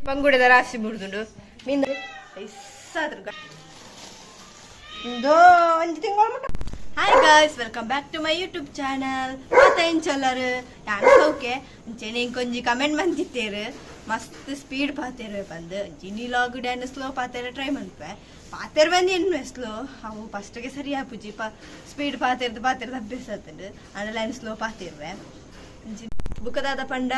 ಬಂಗುಡದ ರಾಶಿ ಬಿಡುದುಂಡು ಮೀನ್ ಐಸಾದ್ರು ಒಂದು ತಿಂಗಳು ಮುಟ್ಟ. Hi guys, welcome back to my YouTube channel. ಮತ್ತೆ ಎಂಚಲ್ಲರು ಯಾರು ಸೌಕೆ ಅಂಚೆನೆ ಕೊಂಚಿ ಕಮೆಂಟ್ ಬಂದಿತ್ತೇರು ಮಸ್ತ್ ಸ್ಪೀಡ್ ಪಾತೇರು ಬಂದು ಜಿನಿ ಲಾಗ್ ಡ್ಯಾನ್ ಸ್ಲೋ ಪಾತೇರ ಟ್ರೈ ಮಾಡ್ಪೆ ಪಾತೇರು ಬಂದು ಏನು ಸ್ಲೋ ಅವು ಫಸ್ಟ್ಗೆ ಸರಿ ಆಪುಜಿ ಸ್ಪೀಡ್ ಪಾತೇರ್ದು ಅಭ್ಯಾಸ ಆತಂಡು ಅದೆಲ್ಲ ಸ್ಲೋ ಪಾತೇರ್ವೆ ಬುಕ್ಕದಾದ ಪಂಡ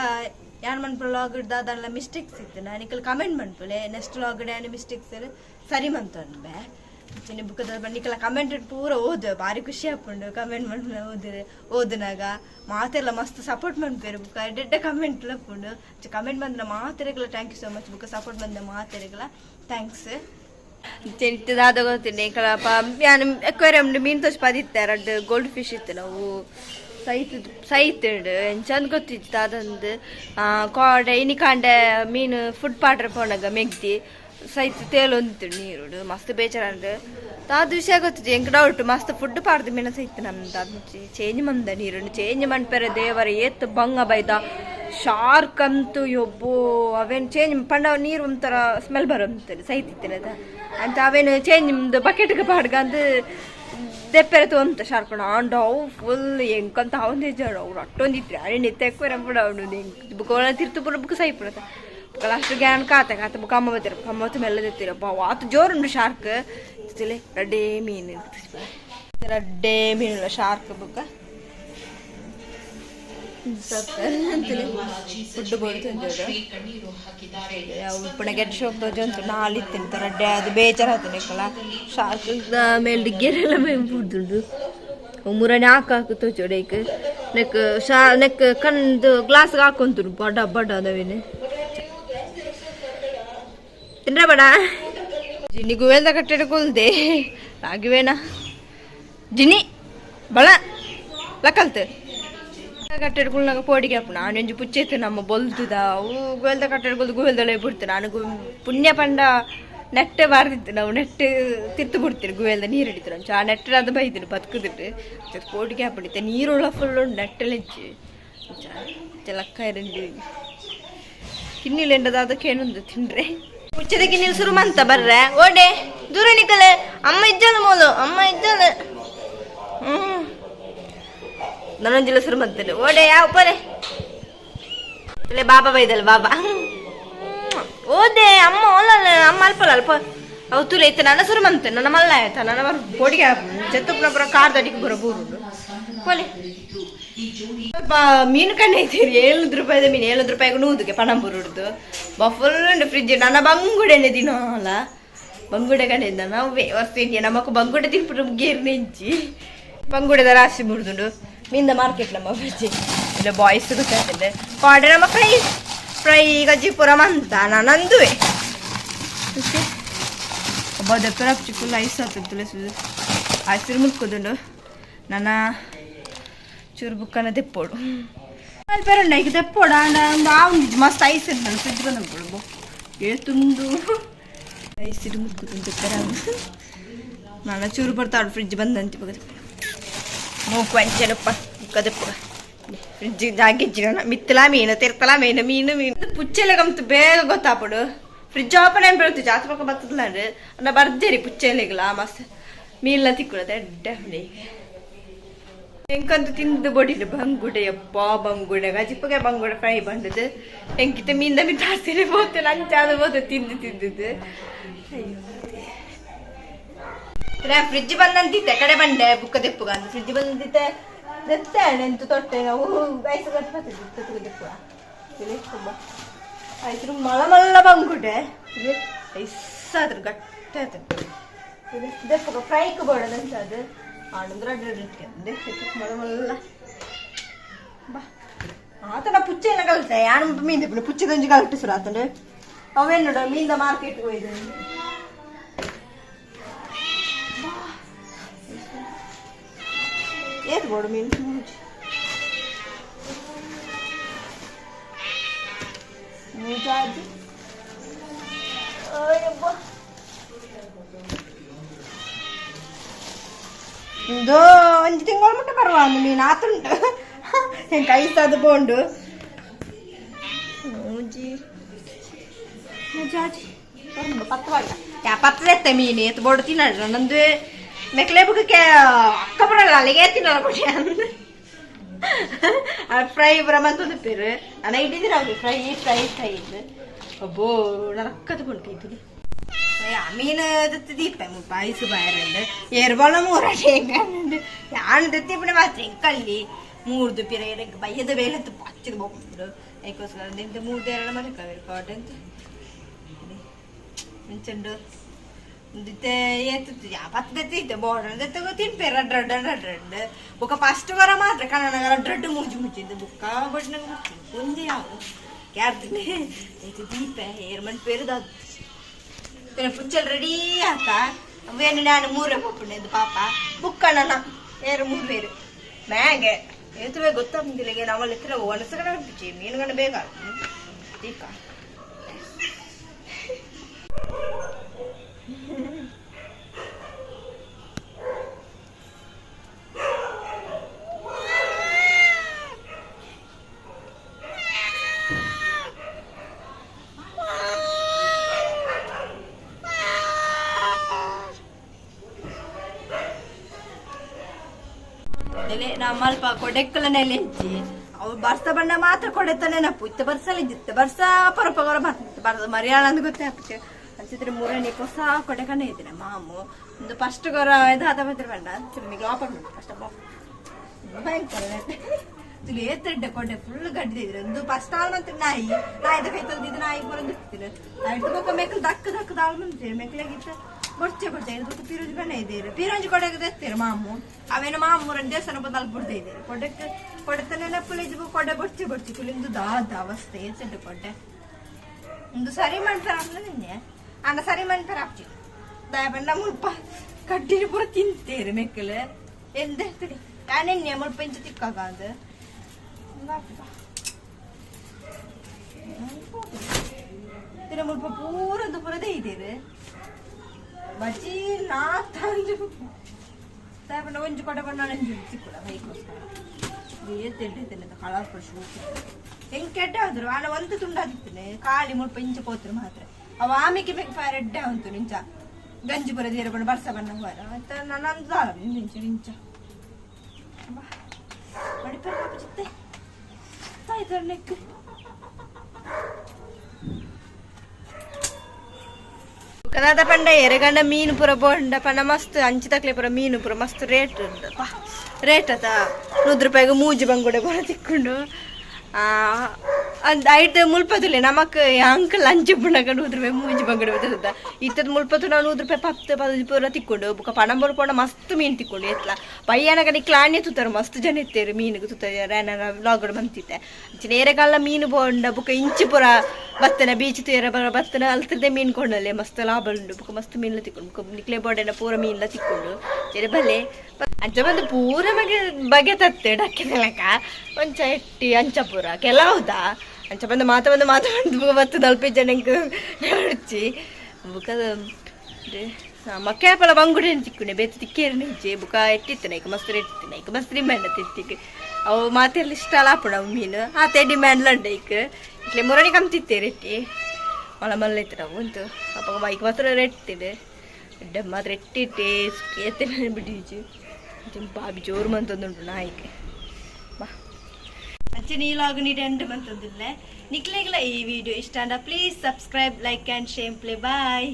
ಯಾನ್ ಮನ್ಪುರ ಲಾಗ್ ದಾದಲ್ಲ ಮಿಸ್ಟೇಕ್ಸ್ ಇತ್ತು ನಾನು ಕಮೆಂಟ್ ಮನ್ಪುಲೆ ನೆಕ್ಸ್ಟ್ ಲಾಗ್ ಡ್ಯಾನ್ ಮಿಸ್ಟೇಕ್ಸ್ ಸರಿ ಮಂತೊಂಬೆ ಚಿನ್ನ ಬುಕ್ಕದ ಬನ್ನಿಕಲ್ಲ ಕಮೆಂಟ್ ಪೂರ ಓದು ಭಾರಿ ಖುಷಿ ಹಾಕೊಂಡು ಕಮೆಂಟ್ ಮಾಡಿ ಓದಿನಾಗ ಮಾತೆಲ್ಲ ಮಸ್ತ್ ಸಪೋರ್ಟ್ ಮಾಡ್ಬೇರು ಬುಕ್ಕ ಎಡ್ಡೆ ಕಮೆಂಟ್ ಹಾಕೊಂಡು ಕಮೆಂಟ್ ಬಂದ ಮಾತೆರೆಗಳ ಥ್ಯಾಂಕ್ ಯು ಸೊ ಮಚ್ ಬುಕ್ಕ ಸಪೋರ್ಟ್ ಬಂದ ಮಾತೆರೆಗಳ ಥ್ಯಾಂಕ್ಸ್. ದಾದ ಗೊತ್ತಿಲ್ಲ ಕಲಪ ಯಾನು ಎಕ್ವೇರಿಯಂ ಮೀನು ತೋಚ್ ಪದಿತ್ತೆ ಎರಡು ಗೋಲ್ಡ್ ಫಿಶ್ ಇತ್ತು ನಾವು ಸೈತ್ ಚಂದ ಗೊತ್ತಿತ್ತು ಅದಂದು ಕಾಡೆ ಇನಿಕಾಂಡೆ ಮೀನು ಫುಡ್ ಪಾಟ್ರೆ ಪೋನಾಗ ಮೆಗ್ದಿ ಸೈತ್ ತೇಲೊಂದಿತ್ತು ನೀರು ಮಸ್ತ್ ಬೇಜಾರಂದು ಅದು ವಿಷಯ ಗೊತ್ತಿತ್ತು ಎಂಕ್ ಡೌಟ್ ಮಸ್ತ್ ಫುಡ್ ಪಾಡ್ದು ಮೀನ ಸೈತ್ ನಮ್ದು ಅದು ಚೇಂಜ್ ಮಂದ ನೀರು ಚೇಂಜ್ ಮನ್ಪೆರ ದೇವರ ಏತ್ ಬಂಗ ಬೈದ ಶಾರ್ಕ್ ಅಂತೂ ಯೊಬ್ಬೋ ಅವೇನು ಚೇಂಜ್ ಪಂಡ ನೀರು ಒಂಥರ ಸ್ಮೆಲ್ ಬರೋಂತೇಳಿ ಸೈತಿತ್ತೇನದ ಅಂತ ಅವೇನು ಚೇಂಜ್ ಬಕೆಟ್ಗೆ ಪಾಡ್ಗ ಅಂದು ದೆಪ್ಪೆರೆ ತೊಂತ ಶಾರ್ಕೊಂಡು ಆಂಡ ಅವು ಫುಲ್ ಎಂಕಂತ ಅವನು ಜಾಡ ಅವ್ರು ಅಟ್ಟೊಂದಿತ್ತು ಅರೆ ನಿತ್ತೆಕ್ವರೆ ಬಿಡ ಅವನು ಬುಕ್ ತಿರ್ತು ಪುರ ಬುಕ್ ಸೈಪುರತ ಲಾಸ್ಟ್ ಗ್ಯಾನ್ ಕಾತೆ ಬುಕ್ ಅಮ್ಮ ಬತ್ತೀರ ಅಮ್ಮತ್ತು ಮೆಲ್ಲ ತೆತ್ತಿರಪ್ಪ ಆತು ಜೋರುಂಡು ಶಾರ್ಕ್ ತಿಳಿ ರಡ್ಡೇ ಮೀನು ರಡ್ಡೇ ಮೀನುಲ್ಲ ಶಾರ್ಕ್ ಬುಕ್ಕ ಫುಡ್ ಬೋಡ್ತಂಜೋದು ಉಪ್ಪುಣ ಗೆಡ್ಡೆ ಹೋಗ್ತೋಜಂತು ನಾಲಿತ್ತಿಂತ ರಡ್ಡೆ ಅದು ಬೇಜಾರು ಆತನೆಕ್ಕಲ್ಲ ಶಾರ್ಕ್ ಮೇಲೆ ಡಿಗ್ಗೆರೆಲ್ಲ ಮೇವು ಬಿಡ್ದುಂಡು ಮುರನೆ ಹಾಕು ತೋಚೋಡೇಕ್ ನೆಕ್ ಕಣ್ಣು ಗ್ಲಾಸ್ಗೆ ಹಾಕೊಂತುಡು ಬಡ ಅದವೇನೆ ತಿಂದ್ರೆ ಬಡ ಜಿನಿ ಗುವೆಲ್ದ ಕಟ್ಟಡ ಕೊಲ್ದೆ ಆಗಿವೇನಾ ಜಿನಿ ಬಳ ಲಕ್ಕಲ್ತೆ ಕಟ್ಟೆಡ್ಕೊಳ್ನಾಗ ಪೋಡಿಗೆ ಹಾಪು ನಾನು ಎಂಜು ಪುಚ್ಚೈತೆ ನಮ್ಮ ಬೊಲ್ತದ ಅವು ಗುವೆಲ್ದ ಕಟ್ಟೆಡ್ಕೊಳ್ದು ಗುವೆಲ್ದೊಳೆ ಬಿಡ್ತೆ ನಾನು ಪುಣ್ಯ ಪಂಡ ನೆಟ್ಟೆ ಬಾರ್ದಿತ್ತು ನಾವು ನೆಟ್ಟೆ ತಿರ್ತು ಬಿಡ್ತೀರಿ ಗುವೆಲ್ದ ನೀರು ಹಿಡಿತು ನಾನು ಆ ನೆಟ್ಟೆ ಅದು ಬೈತೀನಿ ಬದುಕಿದಿಟ್ಟು ಪೋಡಿಗೆ ಹಾಪಿಡಿತೆ ನೀರುಳ್ಳ ಫುಲ್ಲು ನೆಟ್ಟೆಲೆಂಚು ಲಕ್ಕ ಇರಂಜಿ ಕಿನ್ನಿಲ್ ಎಂಡದ ಅದಕ್ಕೆ ಏನೊಂದು ತಿಂಡ್ರೆ ಪುಚ್ಚದ ಕಿನ್ನಿಲ್ ಸುರುಮಂತ ಬರ್ರೆ ಓಡೆ ದೂರ ನಿಕ್ಕಲೆ ಅಮ್ಮ ಇಜ್ಜಲ ಮೋಲು ಅಮ್ಮ ಇಜ್ಜಲ ನನ್ನೊಂದಿಲ್ಲ ಸುರು ಮಂತಲೆ ಓಡೆ ಯಾವ ಪರೆ ಇಲ್ಲೇ ಬಾಬಾ ಬೈದಲ್ಲ ಬಾಬಾ ಓದೆ ಅಮ್ಮ ಒಲ್ಲ ಅಮ್ಮ ಅಲ್ಪ ಅವು ತುಲೆ ಇತ್ತು ನನ್ನ ಸುರು ಮಂತೆ ನನ್ನ ಮಲ್ಲ ಆಯ್ತಾ ನನ್ನ ಬರ್ ಪೋಡಿಗೆ ಚೆತ್ತಪ್ಪನ ಬರೋ ಕಾರ್ ದಡಿಗೆ ಬರೋ ಬೂರು ಕೋಲೆ ಮೀನು ಕಣ್ಣೆ ಐತೀರಿ 700 ರೂಪಾಯಿದ ಮೀನು 700 ರೂಪಾಯಿಗೆ ನೂದಕ್ಕೆ ಪಣಂಬೂರುಡ್ದು ಫುಲ್ ಉಂಡು ಫ್ರಿಜ್ ನನ್ನ ಬಂಗುಡೆನೆ ದಿನ ಅಲ್ಲ ಬಂಗುಡೆ ಕಡೆಯಿಂದ ನಾವು ವರ್ಷ ಇಂಡಿಯಾ ನಮ್ಮಕ್ಕ ಬಂಗುಡೆ ತಿನ್ಬಿಟ್ಟು ಗೇರ್ ನೆಂಚಿ ಬಂಗುಡೆದ ರಾಶಿ ಬಿಡ್ದುಂಡು ಮೀನ್ದ ಮಾರ್ಕೆಟ್ ನಮ್ಮ ಬಜ್ಜಿ ಇಲ್ಲ ಬಾಯ್ಸ್ ಗೊತ್ತಾಗ್ತದೆ ಕಾಡೆ ನಮ್ಮ ಫ್ರೈ ಗಜ್ಜಿಪುರ ಮಂತ ನಂದುವೆ ಒಬ್ಬ ದಪ್ಪರ ಚಿಕ್ಕುಲ್ಲ ಐಸ್ ಆಗ್ತದೆ ತುಳಸುದು ಹಸಿರು ಮುಟ್ಕೋದುಂಡು ನನ್ನ ಚೂರು ಬುಕ್ಕನ ತೆಪ್ಪೋಡು ಅಲ್ಪೇರುಂಡ ಈಗ ತೆಪ್ಪೋಡ ಒಂದು ಮಸ್ತ್ ಐಸ್ ಇರ್ತಾನೆ ಫ್ರಿಜ್ ಬಂದು ಏತುಂಡು ಐಸಿರು ಮುಟ್ಕೋದು ತೆಪ್ಪರ ನನ್ನ ಚೂರು ಬರ್ತಾಳು ಫ್ರಿಜ್ ಬಂದಂತೆ ಬಗ್ಗೆ ಮೂಕು ಅಂಚೆನಪ್ಪ ಮುಕ್ಕದಪ್ಪ ಫ್ರಿಜ್ ಜಾಗಿಜ್ಜಿನ ಮಿತ್ತಲ ಮೀನು ತಿರ್ತಲ ಮೀನು ಪುಚ್ಚೆಲ್ಲ ಗಮ್ತು ಬೇಗ ಗೊತ್ತಾಪಡು ಫ್ರಿಜ್ ಓಪನ್ ಏನು ಬೀಳ್ತೀವಿ ಜಾಸ್ತಿ ಪಕ್ಕ ಬರ್ತದಲ್ಲ ಅನ್ನ ಬರ್ದೇರಿ ಪುಚ್ಚೆಲೆಗಳ ಮಸ್ತ್ ಮೀನೆಲ್ಲ ತಿಕ್ಕೊಳತ್ತೆ ಎಡ್ಡೆ ಹುಳಿ ಎಂಕಂತ ತಿಂದು ಬಡಿಲು ಬಂಗುಡೆಯಪ್ಪ ಬಂಗುಡೆ ಗಜಿಪ್ಪಗೆ ಬಂಗುಡೆ ಫ್ರೈ ಬಂದದ್ದು ಎಂಕಿತ ಮೀನ್ದ ಮೀನು ಜಾಸ್ತಿನೇ ಬೋತೆ ನಂಚಾದ ಬೋತೆ ತಿಂದಿದ್ದು ಅಯ್ಯೋ ಫ್ರಿಜ್ ಬಂದಂತಿತ್ತೆ ಕಡೆ ಬಂಡೆ ಬುಕ್ಕ ತೆಪ್ಪುಗ ಅಂತ ಫ್ರಿಜ್ ಬಂದಂತಿತ್ತೆ ದೆತ್ತೆ ಎಂತು ತೊಟ್ಟೆ ನಾವು ಐಸು ಗಟ್ಟಿ ತೆಪ್ಪುಗ ಆಯ್ತು ಮಲ್ಲ ಬಂಗುಡೆ ಐಸಾದ್ರು ಗಟ್ಟಿ ಆಯ್ತು ದೆಪ್ಪುಗ ಫ್ರೈಕ್ ಬೋಡದಂತ ಅದು ಆನಂದ್ರ ಮಲ್ಲ ಬಾ ಆತನ ಪುಚ್ಚೆಲ್ಲ ಕಲಿತೆ ಯಾರು ಮೀನ್ ತೆಪ್ಪು ಪುಚ್ಚದಂಜಿ ಕಲಿಟ್ಟು ಸುರ ಆತಂಡು ಅವೇನು ನೋಡ ಮೀನ್ದ ಮಾರ್ಕೆಟ್ಗೆ ಹೋಯ್ದು ಏತ್ ಬೋಡು ಮೀನು ಮೂಜಾಜಿ ಇದು 1 ತಿಂಗಳು ಮುಟ್ಟ ಬರುವ ಒಂದು ಮೀನು ಆತುಂಟು ಹೆಂಗೆ ಐಸದು ಬೋಂಡು ಮೂಜಿ ಜಾಜಿ ಪತ್ತದೆತ್ತೆ ಮೀನು ಎತ್ತು ಬೋರ್ಡು ತಿನ್ನಡ್ರ ನಂದು ಮೆಕ್ಲೆ ಬುಕ್ಕಕ್ಕೆ ಅಕ್ಕ ಬರಲ್ಲ ಅಲ್ಲಿಗೆ ತಿನ್ನಲ್ಲ ಕೊಡಿ ಅಂದು ಫ್ರೈ ಬರಮಂತಂದು ಪೇರು ನಾನು ಇಟ್ಟಿದ್ದೀರ ಅವ್ರಿಗೆ ಫ್ರೈ ಇದ್ದು ಒಬ್ಬೋ ನಾನು ಅಕ್ಕದ ಕೊಡ್ಕೈತು ಮೀನು ದೀಪ ಪಾಯಸ ಬಾಯರಂಡು ಏರ್ಬಾಳ ಮೂರಟೆ ಹೆಂಗಂಡು ಯಾನು ದತ್ತಿಪ್ಪಣೆ ಮಾತ್ರ ಕಲ್ಲಿ ಮೂರ್ದು ಪಿರ ಬಯ್ಯದ ಬೇಲತ್ತು ಪಚ್ಚದ ಹೋಗ್ಬಿಡು ಅದಕ್ಕೋಸ್ಕರ ನಿಂತ 3 ಮನೆ ಕವೇರಿ ಕಾಟ್ ಅಂತ ಮಿಂಚಂಡು ದಿತ್ತೆ ಏತುತ್ತು ಪತ್ತದೈತೆ ಬೋರ್ಡ್ ದತ್ತಗೋ ತಿನ್ಪೇರ ಡ್ರಡ್ ಬುಕ್ಕ ಫಸ್ಟ್ ವರ ಮಾತ್ರ ಕನ್ನಡ ಡ್ರಡ್ ಮುಚ್ಚಿದ್ದು ಬುಕ್ಕ ಬಟ್ ನಂಗೆ ಒಂದೇ ಯಾವ ಕ್ಯಾರ್ತೀನಿ ಇದು ದೀಪ ಏರ್ಮನ್ ಪೇರುದ ಪುಚ್ಚಲ್ ರೆಡಿ ಆತ ವೇಣು ನಾನು 3 ಪಪ್ಪುಂಡು ಪಾಪ ಬುಕ್ಕಣ್ಣ ಏರು 3 ಪೇರು ಮ್ಯಾಗೆ ಎತ್ತುವೆ ಗೊತ್ತಾಗ್ತಿಲ್ಲ ನಾವಲ್ಲಿ ಎತ್ತರ ಒಣಸಗಡ ಉಂಟು ಮೀನುಗಣ್ಣ ಬೇಗ ದೀಪ ನಮ್ಮಲ್ಪ ಕೊಡೆಕ್ಕಲನೆಲ್ಲ ಹೆಚ್ಚಿ ಅವ್ರು ಬರ್ಸ ಬಣ್ಣ ಮಾತ್ರ ಕೊಡೆತ ನೆನಪು ಇತ್ತ ಬರ್ಸಲ್ಲ ಇದ್ದಿತ್ತು ಬರ್ಸ ಪರಪಗರ ಬರ್ತಿತ್ತು ಬರ್ದ ಮರಿಯಾಳ ಅಂತ ಗೊತ್ತೇ ಆಗ್ತದೆ ಅನ್ಸಿದ್ರೆ 3ನೇ ಹೊಸ ಕೊಡೆಕನೇ ಇದ್ದೀನಿ ಮಾಮು ಒಂದು ಫಸ್ಟ್ ಗೊರ ಇದು ಹದ ಬಂದ್ರೆ ಬೇಡ ನಿಮಗೆ ಆಫರ್ ಮಾಡಿ ಫಸ್ಟ್ ಭಯಂಕರ ತುಲಿ ಏತಡ್ಡೆ ಕೊಡೆ ಫುಲ್ ಗಡ್ದಿದ್ರೆ ಒಂದು ಫಸ್ಟ್ ಆಲ್ ಮಂತ್ರ ನಾಯಿದ ಕೈ ತಂದಿದ್ದು ನಾಯಿ ಬರೋದಿರ್ತೀನಿ ಆಯ್ತು ಬೊಕ್ಕ ಮೆಕ್ಲು ದಕ್ಕದ ಆಲ್ ಮಂತ್ರಿ ಮೆಕ್ಲಾಗಿತ್ತು ಬರ್ಚೆ ಇದಕ್ಕೆ ಪಿರೋಜಿ ಬಣ್ಣ ಇದ್ದೀರಿ ಪಿರೋಜಿ ಕೊಡಕ್ಕೆ ತೆತ್ತೀರಿ ಮಾಮು ಅವೇನು ಮಾಮೂರನ್ನು ದೇವಸ್ಥಾನ ಬಂದು ಅಲ್ಲಿ ಬಿಡ್ತಾ ಇದ್ದೀರಿ ಕೊಡಕ್ಕೆ ನೆನಪುಲಿ ಕೊಡೆ ಬರ್ಚೆ ಕುಲಿಂದು ದಾದ ಅವಸ್ಥೆ ಏತಡ್ಡೆ ಕೊಡ್ಡೆ ಒಂದು ಸರಿ ಮಾಡ್ತಾರ ನಿನ್ನೆ ಅಣ್ಣ ಸರಿ ಮಾಡ್ತಾರ ಆಗ್ತಿ ದಯಬಣ್ಣ ಮುಲ್ಪ ಕಡ್ಡಿನ ಪೂರ ತಿಂತೇರಿ ಮೆಕ್ಕಲು ಎಂದ ಹೇಳ್ತೀರಿ ನಾನೆನ್ನೆ ಮುಲ್ಪ ಇಂಚು ತಿಕ್ಕಾಗ ಅದು ಮುಲ್ಪ ಪೂರದ್ದು ಪೂರದೇ ಇದ್ದೀರಿ ಬಜ್ಜಿ ನಾ ತಂದು ದಯಬಣ್ಣ ಒಂಜು ಕೊಡೆ ಬಣ್ಣ ನಂಜು ಸಿಕ್ಕುಡ ಬೈಕೋಸ್ಕರ ಏತಿದ್ದೇನೆ ಕಳರ್ ಪಶು ಹೆಂಗೆ ಕೆಟ್ಟ ಹೋದ್ರು ಆನ ಒಂದು ತುಂಡಾದಿತ್ತೇನೆ ಕಾಲಿ ಮುಲ್ಪ ಇಂಚ ಪೋತ್ರ ಮಾತ್ರ ಅವ ಆಮೆಗೆ ಬೇಕು ರೆಡ್ಡೆ ಉಂಟು ನಿಂಚ ಗಂಜಿ ಬರೋದು ಏರ್ಬಣ್ಣ ಬರ್ಸ ಬಣ್ಣ ಹೋರ ಅಂತ ನಾನು ನಿಂಚ ಬಡಿಪೇರ ಚಿತ್ತೆ ಆಯ್ತು ನೆಕ್ ಕನ್ನಡ ಪಂಡ ಎರೆಗಂಡ ಮೀನು ಪುರ ಬೋಂಡ ಪಂಡ ಮಸ್ತ್ ಅಂಚಿ ತಕ್ಲೆ ಪುರ ಮೀನು ಪುರ ಮಸ್ತ್ ರೇಟ್ ರೇಟ್ ಅದ 100 ರೂಪಾಯಿಗೆ ಮೂಜಿ ಬಂಗುಡೆ ಪುರ ತಿಕ್ಕೊಂಡು ಐದು ಮುಲ್ಪದುಲೆ ನಮಕ್ ಅಂಕಲ್ ಅಂಚೆ ಪುಣಕ 100 ರೂಪಾಯಿ ಮೂಜಿ ಬಂಗುಡೆ ಬರ್ತದ ಇತ್ತದ ಮುಲ್ಪತ್ತು ನಾವು 100 ರೂಪಾಯಿ 10 ಪೂರ ತಿಕ್ಕೊಂಡು ಬುಕ್ಕ ಪಣಂಬರು ಪೋಣ ಮಸ್ತ್ ಮೀನು ತಿಕ್ಕೊಂಡು ಎತ್ಲ ಪಯ್ಯನಗ ಕ್ಲಾಣೆ ತುತ್ತಾರೆ ಮಸ್ತ್ ಜನ ಇತ್ತೇರು ಮೀನಿಗೆ ತುತ್ತಾರೆ ನಾನು ವ್ಲಾಗ್ಗಳು ಬಂತಿದ್ದೆ ನೇರೆಗಾಲ ಮೀನು ಬೋಂಡ ಬುಕ್ಕ ಇಂಚಿ ಪುರ ಬತ್ತನ ಬೀಚ್ ತೀರ ಬತ್ತನ ಅಲ್ತದೆ ಮೀನು ಕೊಂಡಲ್ಲೇ ಮಸ್ತ್ ಲಾಭ ಉಂಡು ಬುಕ್ಕ ಮಸ್ತ್ ಮೀನು ತಿಕ್ಕೊಂಡು ಬುಕ್ಕ ನಿಕ್ಲೆ ಬೋರ್ಡೆನ ಪೂರ ಮೀನೆಲ್ಲ ತಿಕ್ಕೊಂಡು ಚೆರೆ ಬಲ್ಲೆ ಅಂಚ ಬಂದು ಪೂರ ಬಗೆ ತತ್ತೆ ಡಕ್ಕೆನಲಕ ಒಂಚ ಎಟ್ಟಿ ಅಂಚ ಪೂರ ಕೆಲವುದಾ ಅಂಚ ಬಂದು ಮಾತಾಡು ಬರ್ತದ ಅಲ್ಪ ಜನ ಹುಚ್ಚಿ ಬುಕ್ಕದ ಮಕ್ಕಳ ಬಂಗುಡೆ ತಿಕ್ಕೊಂಡೆ ಬೇತ ತಿಕ್ಕೇರಿ ನಿಂಚೆ ಬುಕ್ಕ ಎಟ್ಟಿತ್ತೇನೆ ಈಗ ಮಸ್ತ್ ಎಟ್ಟಿತ್ತೇನೆ ಈಗ ಮಸ್ತ್ ಡಿಮ್ಯಾಂಡ್ ತಿತ್ತಿಗೆ ಅವು ಮಾತೆಲ್ಲ ಇಷ್ಟ ಅಲ್ಲ ಹಾಪುಣ ಮೀನು ಆತೆ ಡಿಮ್ಯಾಂಡ್ ಲಂಡ ಈಗ ಇಟ್ಲೆ ಮುರಣಿ ಕಮ್ತಿತ್ತೇರಿ ಎಟ್ಟಿ ಮಲ್ಲ ಇತ್ತು ನಾವು ಅಂತು ಅಪ್ಪ ಬೈಕ್ ಮಾತ್ರ ರೆಟ್ಟಿದೆ ಎಡ್ಡೆ ಮಾತ್ರ ಎಟ್ಟಿಟ್ಟೆ ಎತ್ತೆ ಬಿಟ್ಟಿಜಿ ಬಾಬಿ ಜೋರು ಮಂತೊಂದುಂಟು ನಾಯಿಗೆ ಬಾ ಅಚ್ಚೆ ನೀಲಾಗು ನೀಡಿ ಎಂಡ್ ಮಂತೊಂದಿಲ್ಲ ನಿಕ್ಲೆಗ್ಲ ಈ ವಿಡಿಯೋ ಇಷ್ಟ ಅಂಡ please subscribe like and share ಪ್ಲೇ ಬಾಯ್.